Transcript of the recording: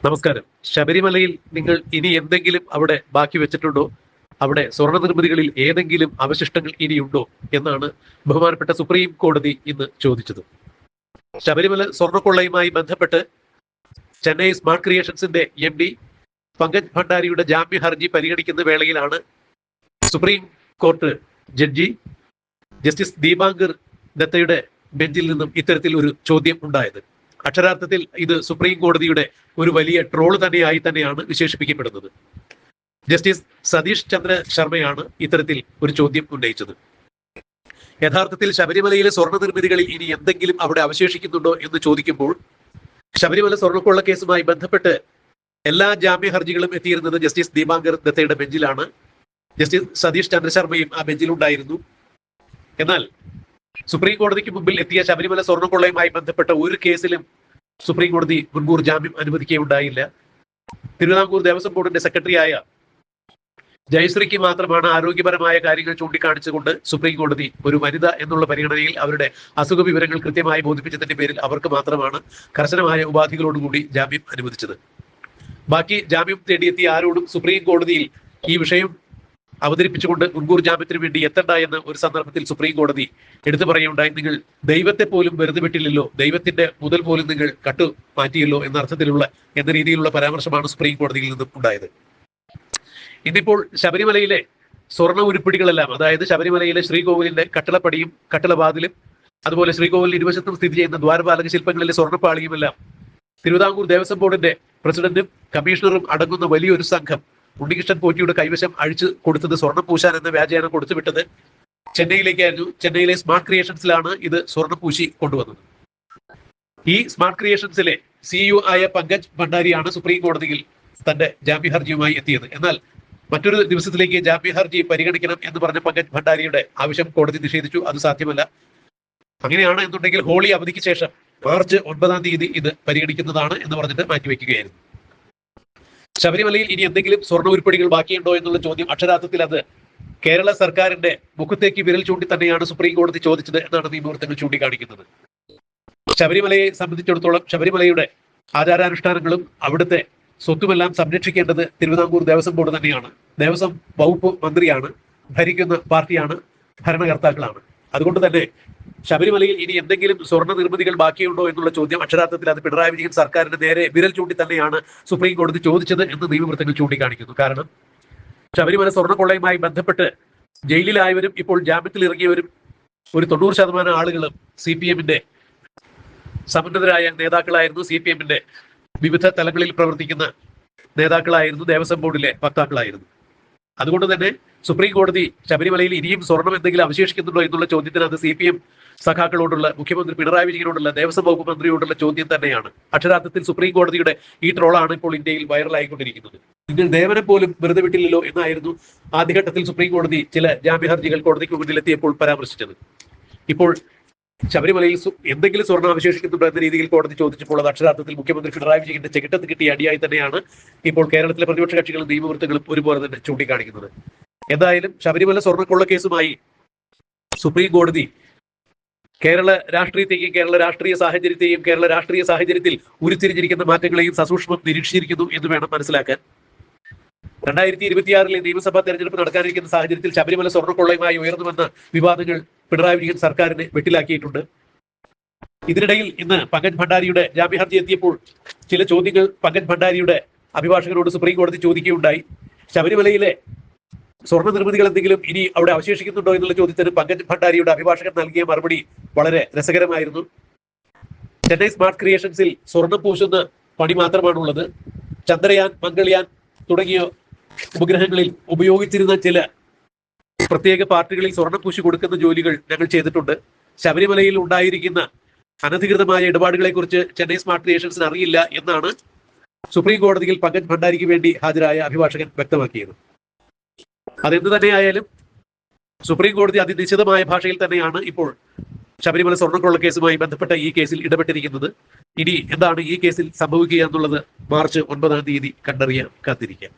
നമസ്കാരം. ശബരിമലയിൽ നിങ്ങൾ ഇനി എന്തെങ്കിലും അവിടെ ബാക്കി വെച്ചിട്ടുണ്ടോ? അവിടെ സ്വർണ്ണ നിർമ്മിതികളിൽ ഏതെങ്കിലും അവശിഷ്ടങ്ങൾ ഇനിയുണ്ടോ എന്നാണ് ബഹുമാനപ്പെട്ട സുപ്രീം കോടതി ഇന്ന് ചോദിച്ചത്. ശബരിമല സ്വർണ്ണക്കൊള്ളയുമായി ബന്ധപ്പെട്ട് ചെന്നൈ സ്മാർട്ട് ക്രിയേഷൻസിന്റെ MD പങ്കജ് ഭണ്ഡാരിയുടെ ജാമ്യ ഹർജി പരിഗണിക്കുന്ന വേളയിലാണ് supreme court judge justice Deepankar ദത്തയുടെ ബെഞ്ചിൽ നിന്നും ഇത്തരത്തിൽ ഒരു ചോദ്യം ഉണ്ടായത്. അക്ഷരാർത്ഥത്തിൽ ഇത് സുപ്രീം കോടതിയുടെ ഒരു വലിയ ട്രോള് തന്നെയാണ് വിശേഷിപ്പിക്കപ്പെടുന്നത്. ജസ്റ്റിസ് സതീഷ് ചന്ദ്ര ശർമ്മയാണ് ഇത്തരത്തിൽ ഒരു ചോദ്യം ഉന്നയിച്ചത്. യഥാർത്ഥത്തിൽ ശബരിമലയിലെ സ്വർണ്ണ നിർമ്മിതികളിൽ ഇനി എന്തെങ്കിലും അവിടെ അവശേഷിക്കുന്നുണ്ടോ എന്ന് ചോദിക്കുമ്പോൾ ശബരിമല സ്വർണ്ണക്കൊള്ള കേസുമായി ബന്ധപ്പെട്ട് എല്ലാ ജാമ്യ ഹർജികളും എത്തിയിരുന്നത് ജസ്റ്റിസ് ദീപാങ്കർ ദത്തയുടെ ബെഞ്ചിലാണ്. ജസ്റ്റിസ് സതീഷ് ചന്ദ്ര ശർമ്മയും ആ ബെഞ്ചിലുണ്ടായിരുന്നു. എന്നാൽ സുപ്രീം കോടതിക്ക് മുമ്പിൽ എത്തിയ ശബരിമല സ്വർണ്ണക്കൊള്ളയുമായി ബന്ധപ്പെട്ട ഒരു കേസിലും സുപ്രീം കോടതി മുൻകൂർ ജാമ്യം അനുവദിക്കുകയുണ്ടായില്ല. തിരുവിതാംകൂർ ദേവസ്വം ബോർഡിന്റെ സെക്രട്ടറിയായ ജയശ്രീക്ക് മാത്രമാണ് ആരോഗ്യപരമായ കാര്യങ്ങൾ ചൂണ്ടിക്കാണിച്ചുകൊണ്ട് സുപ്രീം കോടതി ഒരു വനിത എന്നുള്ള പരിഗണനയിൽ അവരുടെ അസുഖ വിവരങ്ങൾ കൃത്യമായി ബോധിപ്പിച്ചതിന്റെ പേരിൽ അവർക്ക് മാത്രമാണ് കർശനമായ ഉപാധികളോടുകൂടി ജാമ്യം അനുവദിച്ചത്. ബാക്കി ജാമ്യം തേടിയെത്തിയ ആരോടും സുപ്രീം കോടതിയിൽ ഈ വിഷയം അവതരിപ്പിച്ചുകൊണ്ട് മുൻകൂർ ജാമ്യത്തിന് വേണ്ടി എത്തണ്ട എന്ന് ഒരു സന്ദർഭത്തിൽ സുപ്രീം കോടതി എടുത്തു പറയുകയുണ്ടായി. നിങ്ങൾ ദൈവത്തെ പോലും വെറുതെ വിട്ടില്ലല്ലോ, ദൈവത്തിന്റെ മുതൽ പോലും നിങ്ങൾ കട്ടു മാറ്റിയല്ലോ എന്ന രീതിയിലുള്ള പരാമർശമാണ് സുപ്രീം കോടതിയിൽ നിന്നും ഉണ്ടായത്. ഇന്നിപ്പോൾ ശബരിമലയിലെ സ്വർണ്ണ ഉരുപ്പിടികളെല്ലാം, അതായത് ശബരിമലയിലെ ശ്രീകോവിലിന്റെ കട്ടളപ്പടിയും കട്ടളവാതിലും അതുപോലെ ശ്രീകോവിലിന് ഇരുവശത്തും സ്ഥിതി ചെയ്യുന്ന ദ്വാരപാലക ശില്പങ്ങളിലെ സ്വർണ്ണപ്പാളിയുമെല്ലാം തിരുവിതാംകൂർ ദേവസ്വം ബോർഡിന്റെ പ്രസിഡന്റും കമ്മീഷണറും അടങ്ങുന്ന വലിയൊരു സംഘം ഉണ്ണികൃഷ്ണൻ പോറ്റിയുടെ കൈവശം അഴിച്ചു കൊടുത്തത് സ്വർണ്ണം പൂശാൻ എന്ന വ്യാജേന കൊടുത്തുവിട്ടത് ചെന്നൈയിലേക്കായിരുന്നു. ചെന്നൈയിലെ സ്മാർട്ട് ക്രിയേഷൻസിലാണ് ഇത് സ്വർണ്ണം പൂശി കൊണ്ടുവന്നത്. ഈ സ്മാർട്ട് ക്രിയേഷൻസിലെ CEO ആയ പങ്കജ് ഭണ്ഡാരിയാണ് സുപ്രീം കോടതിയിൽ തന്റെ ജാമ്യ ഹർജിയുമായി എത്തിയത്. എന്നാൽ മറ്റൊരു ദിവസത്തിലേക്ക് ജാമ്യ ഹർജി പരിഗണിക്കണം എന്ന് പറഞ്ഞ പങ്കജ് ഭണ്ഡാരിയുടെ ആവശ്യം കോടതി നിഷേധിച്ചു. അത് സാധ്യമല്ല. അങ്ങനെയാണ് എന്നുണ്ടെങ്കിൽ ഹോളി അവധിക്ക് ശേഷം മാർച്ച് 9 ഇത് പരിഗണിക്കുന്നതാണ് എന്ന് പറഞ്ഞിട്ട് മാറ്റിവെക്കുകയായിരുന്നു. ശബരിമലയിൽ ഇനി എന്തെങ്കിലും സ്വർണ്ണ ഉരുപ്പടികൾ ബാക്കിയുണ്ടോ എന്നുള്ള ചോദ്യം അക്ഷരാർത്ഥത്തിൽ അത് കേരള സർക്കാരിന്റെ മുഖത്തേക്ക് വിരൽ ചൂണ്ടി തന്നെയാണ് സുപ്രീം കോടതി ചോദിച്ചത് എന്നാണ് നിയമവൃത്തങ്ങൾ ചൂണ്ടിക്കാണിക്കുന്നത്. ശബരിമലയെ സംബന്ധിച്ചിടത്തോളം ശബരിമലയുടെ ആചാരാനുഷ്ഠാനങ്ങളും അവിടുത്തെ സ്വത്തുമെല്ലാം സംരക്ഷിക്കേണ്ടത് തിരുവിതാംകൂർ ദേവസ്വം ബോർഡ് തന്നെയാണ്. ദേവസ്വം വകുപ്പ് മന്ത്രിയാണ്, ഭരിക്കുന്ന പാർട്ടിയാണ്, ഭരണകർത്താക്കളാണ്. അതുകൊണ്ട് തന്നെ ശബരിമലയിൽ ഇനി എന്തെങ്കിലും സ്വർണ്ണ നിർമ്മിതികൾ ബാക്കിയുണ്ടോ എന്നുള്ള ചോദ്യം അക്ഷരാർത്ഥത്തിൽ അത് പിണറായി വിജയൻ സർക്കാരിന്റെ നേരെ വിരൽ ചൂണ്ടി തന്നെയാണ് സുപ്രീം കോടതി ചോദിച്ചത് എന്ന് നിയമവൃത്തങ്ങൾ ചൂണ്ടിക്കാണിക്കുന്നു. കാരണം ശബരിമല സ്വർണ്ണക്കൊള്ളയുമായി ബന്ധപ്പെട്ട് ജയിലിലായവരും ഇപ്പോൾ ജാമ്യത്തിൽ ഇറങ്ങിയവരും ഒരു 90% ആളുകളും CPM-ന്റെ സമുന്നതരായ നേതാക്കളായിരുന്നു. CPM-ന്റെ വിവിധ തലങ്ങളിൽ പ്രവർത്തിക്കുന്ന നേതാക്കളായിരുന്നു, ദേവസ്വം ബോർഡിലെ വക്താക്കളായിരുന്നു. അതുകൊണ്ട് തന്നെ സുപ്രീം കോടതി ശബരിമലയിൽ ഇനിയും സ്വർണം എന്തെങ്കിലും അവശേഷിക്കുന്നുണ്ടോ എന്നുള്ള ചോദ്യത്തിന് അത് CPM സഖാക്കളോടുള്ള, മുഖ്യമന്ത്രി പിണറായി വിജയനോടുള്ള, ദേവസ്വം വകുപ്പ് മന്ത്രിയോടുള്ള ചോദ്യം തന്നെയാണ്. അക്ഷരാർത്ഥത്തിൽ സുപ്രീം കോടതിയുടെ ഈ ട്രോളാണ് ഇപ്പോൾ ഇന്ത്യയിൽ വൈറലായിക്കൊണ്ടിരിക്കുന്നത്. നിങ്ങൾ ദേവനെ പോലും വെറുതെ വിട്ടില്ലല്ലോ എന്നായിരുന്നു ആദ്യഘട്ടത്തിൽ സുപ്രീം കോടതി ചില ജാമ്യ ഹർജികൾ കോടതിക്ക് മുന്നിലെത്തിയപ്പോൾ പരാമർശിച്ചത്. ഇപ്പോൾ ശബരിമലയിൽ എന്തെങ്കിലും സ്വർണ്ണം അവശേഷിക്കുന്നുണ്ടോ എന്ന രീതിയിൽ കോടതി ചോദിച്ചപ്പോൾ അത് അക്ഷരാർത്ഥത്തിൽ മുഖ്യമന്ത്രി പിണറായി വിജയന്റെ ചെകിട്ടത്ത് കിട്ടിയ അടിയായി തന്നെയാണ് ഇപ്പോൾ കേരളത്തിലെ പ്രതിപക്ഷ കക്ഷികളും നിയമവൃത്തങ്ങളും ഒരുപോലെ തന്നെ ചൂണ്ടിക്കാണിക്കുന്നത്. എന്തായാലും ശബരിമല സ്വർണ്ണക്കൊള്ള കേസുമായി സുപ്രീം കോടതി കേരള രാഷ്ട്രീയത്തെയും കേരള രാഷ്ട്രീയ സാഹചര്യത്തിൽ ഉരുത്തിരിഞ്ഞിരിക്കുന്ന മാറ്റങ്ങളെയും സസൂക്ഷ്മം നിരീക്ഷിച്ചിരിക്കുന്നു എന്ന് വേണം മനസ്സിലാക്കാൻ. 2026 നിയമസഭാ തെരഞ്ഞെടുപ്പ് നടക്കാനിരിക്കുന്ന സാഹചര്യത്തിൽ ശബരിമല സ്വർണ്ണക്കൊള്ളയുമായി ഉയർന്നു വന്ന വിവാദങ്ങൾ പിണറായി വിജയൻ സർക്കാരിനെ വെട്ടിലാക്കിയിട്ടുണ്ട്. ഇതിനിടയിൽ ഇന്ന് പങ്കജ് ഭണ്ഡാരിയുടെ ജാമ്യ ഹർജി എത്തിയപ്പോൾ ചില ചോദ്യങ്ങൾ പങ്കജ് ഭണ്ഡാരിയുടെ അഭിഭാഷകരോട് സുപ്രീം കോടതി ചോദിക്കുകയുണ്ടായി. ശബരിമലയിലെ സ്വർണ്ണ നിർമ്മിതികൾ എന്തെങ്കിലും ഇനി അവിടെ അവശേഷിക്കുന്നുണ്ടോ എന്നുള്ള ചോദ്യത്തിന് പങ്കജ് ഭണ്ഡാരിയുടെ അഭിഭാഷകൻ നൽകിയ മറുപടി വളരെ രസകരമായിരുന്നു. ചെന്നൈ സ്മാർട്ട് ക്രിയേഷൻസിൽ സ്വർണ്ണം പൂശുന്ന പണി മാത്രമാണുള്ളത്. ചന്ദ്രയാൻ, മംഗൾയാൻ തുടങ്ങിയ ഉപഗ്രഹങ്ങളിൽ ഉപയോഗിച്ചിരുന്ന ചില പ്രത്യേക പാർട്ടികളിൽ സ്വർണ്ണം പൂശി കൊടുക്കുന്ന ജോലികൾ ഞങ്ങൾ ചെയ്തിട്ടുണ്ട്. ശബരിമലയിൽ ഉണ്ടായിരിക്കുന്ന അനധികൃതമായ ഇടപാടുകളെ കുറിച്ച് ചെന്നൈ സ്മാർട്ട് ക്രിയേഷൻസിന് അറിയില്ല എന്നാണ് സുപ്രീം കോടതിയിൽ പങ്കജ് ഭണ്ഡാരിക്ക് വേണ്ടി ഹാജരായ അഭിഭാഷകൻ വ്യക്തമാക്കിയത്. അതെന്ത് തന്നെയായാലും സുപ്രീം കോടതി അതിനിശ്ചിതമായ ഭാഷയിൽ തന്നെയാണ് ഇപ്പോൾ ശബരിമല സ്വർണ്ണക്കൊള്ള കേസുമായി ബന്ധപ്പെട്ട ഈ കേസിൽ ഇടപെട്ടിരിക്കുന്നത്. ഇനി എന്താണ് ഈ കേസിൽ സംഭവിക്കുക എന്നുള്ളത് മാർച്ച് 9 കണ്ടറിയാൻ കാത്തിരിക്കാം.